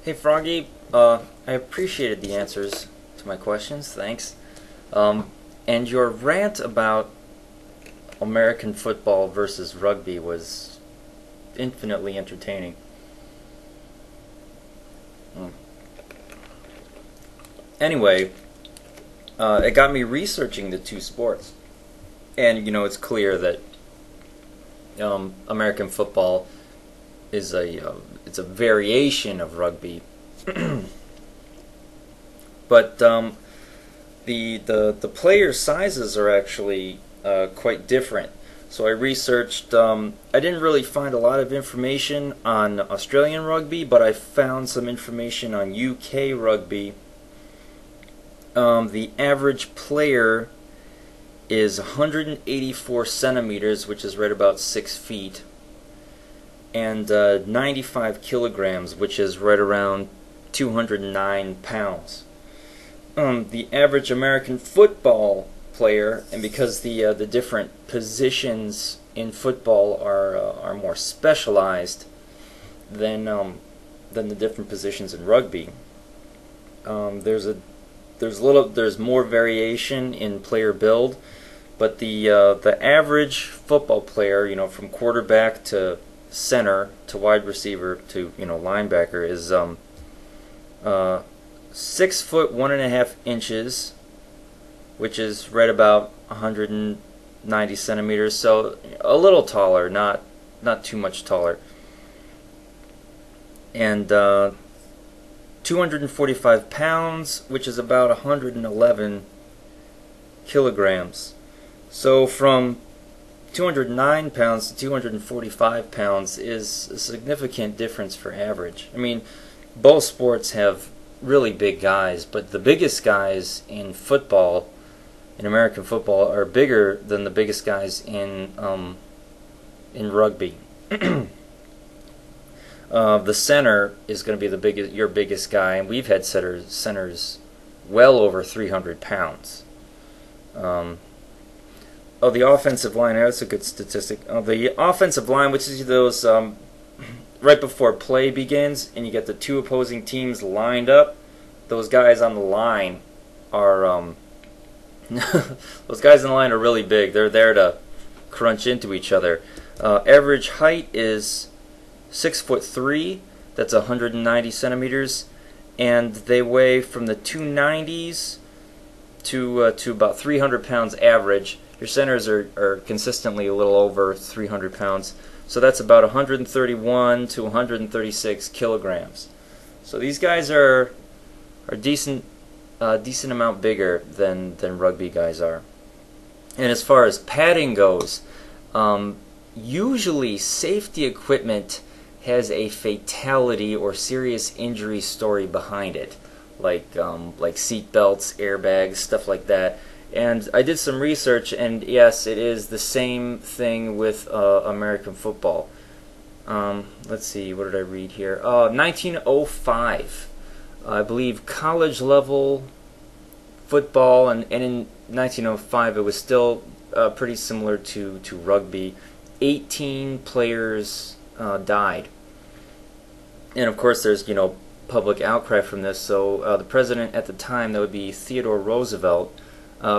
Hey Froggy, I appreciated the answers to my questions, thanks. And your rant about American football versus rugby was infinitely entertaining. Anyway, it got me researching the two sports. And, it's clear that American football is it's a variation of rugby. But the player sizes are actually quite different. So I researched. I didn't really find a lot of information on Australian rugby, but I found some information on UK rugby. The average player is 184 centimeters, which is right about 6 feet, and 95 kilograms, which is right around 209 pounds. The average American football player, and because the different positions in football are more specialized than the different positions in rugby, there's more variation in player build, but the average football player, from quarterback to center to wide receiver to linebacker is 6 foot 1.5 inches, which is right about 190 centimeters, so a little taller, not too much taller, and 245 pounds, which is about 111 kilograms. So from 209 pounds to 245 pounds is a significant difference for average. I mean, both sports have really big guys, but the biggest guys in football, in American football, are bigger than the biggest guys in rugby. The center is going to be your biggest guy, and we've had centers well over 300 pounds. The offensive line, that's a good statistic. The offensive line, which is those right before play begins, and you get the two opposing teams lined up, those guys on the line are those guys on the line are really big. They're there to crunch into each other. Average height is 6'3", that's 190 centimeters, and they weigh from the 290s to about 300 pounds average. Your centers are consistently a little over 300 pounds, so that's about 131 to 136 kilograms. So these guys are decent amount bigger than rugby guys are. And as far as padding goes, usually safety equipment has a fatality or serious injury story behind it, like seat belts, airbags, stuff like that. And I did some research, and yes, it is the same thing with American football. Let's see, what did I read here? 1905, I believe college level football, and in 1905 it was still pretty similar to rugby. 18 players died. And of course there's public outcry from this, so the president at the time, that would be Theodore Roosevelt,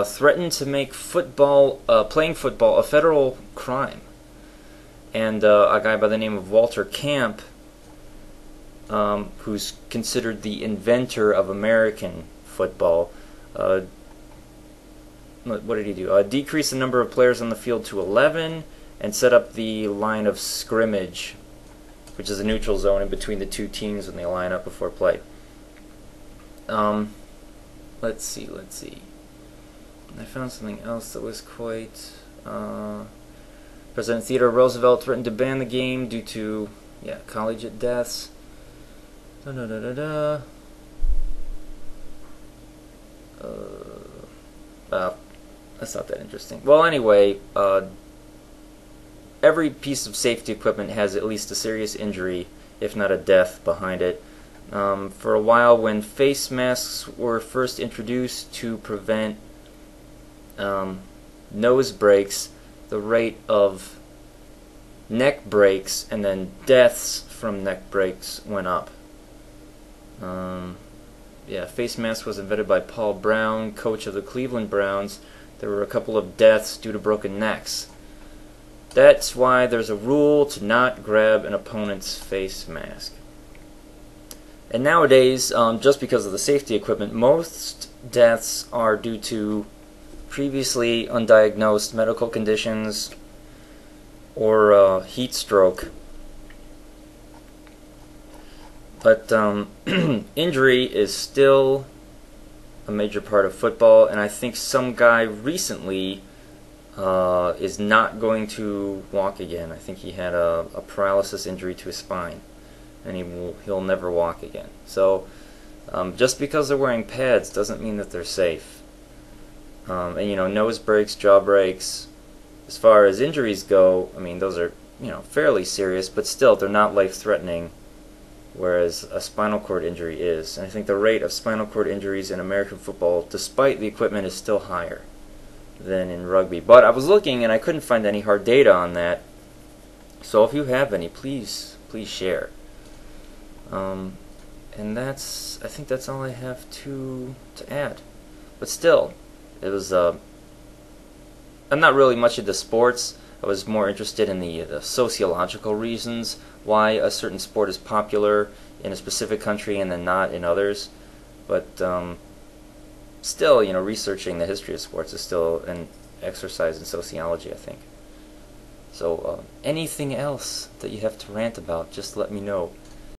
threatened to make playing football a federal crime. And a guy by the name of Walter Camp, who's considered the inventor of American football, what did he do? Decrease the number of players on the field to 11 and set up the line of scrimmage, which is a neutral zone in between the two teams when they line up before play. Let's see. I found something else that was quite... President Theodore Roosevelt threatened to ban the game due to, collegiate deaths. That's not that interesting. Well, anyway, every piece of safety equipment has at least a serious injury, if not a death, behind it. For a while, when face masks were first introduced to prevent nose breaks, the rate of neck breaks and then deaths from neck breaks went up. Yeah, face mask was invented by Paul Brown, coach of the Cleveland Browns. There were a couple of deaths due to broken necks. That's why there's a rule to not grab an opponent's face mask. And nowadays, just because of the safety equipment, most deaths are due to previously undiagnosed medical conditions or heat stroke. But injury is still a major part of football, and I think some guy recently is not going to walk again. I think he had a paralysis injury to his spine, and he'll never walk again. So just because they're wearing pads doesn't mean that they're safe. And you know, nose breaks, jaw breaks. As far as injuries go, I mean, those are, you know, fairly serious, but still they're not life-threatening, whereas a spinal cord injury is. And I think the rate of spinal cord injuries in American football, despite the equipment, is still higher than in rugby. But I was looking and I couldn't find any hard data on that. So if you have any, please share. And I think that's all I have to add. But still, it was I'm not really much into sports. I was more interested in the sociological reasons why a certain sport is popular in a specific country and then not in others. But still, you know, researching the history of sports is still an exercise in sociology, I think. So anything else that you have to rant about, just let me know.